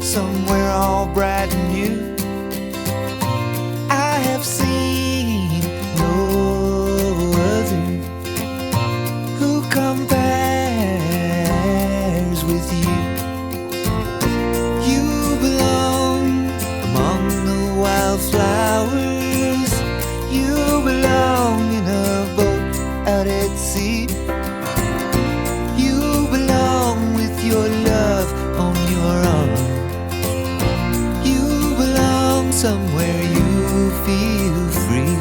somewhere all bright and new. I have seen no other who compares with you. You belong among the wildflowers. You belong in a boat out at sea. You belong with your love on your arm. You belong somewhere you feel free.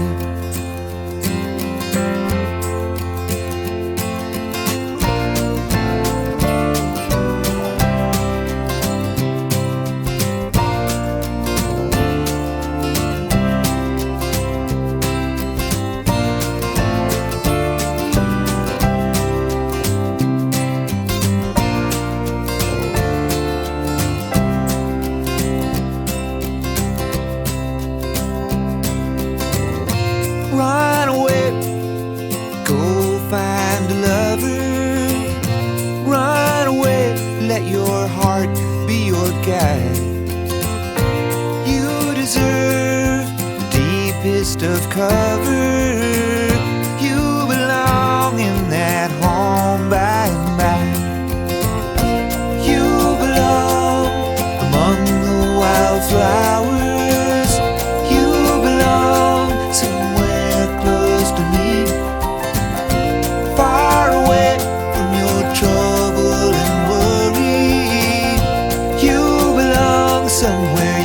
Run away, go find a lover. Run away, let your heart be your guide. You deserve the deepest of cover. You belong in that home by and by. You belong among the wildflowers. You belong somewhere close to me, far away from your trouble and worry. You belong somewhere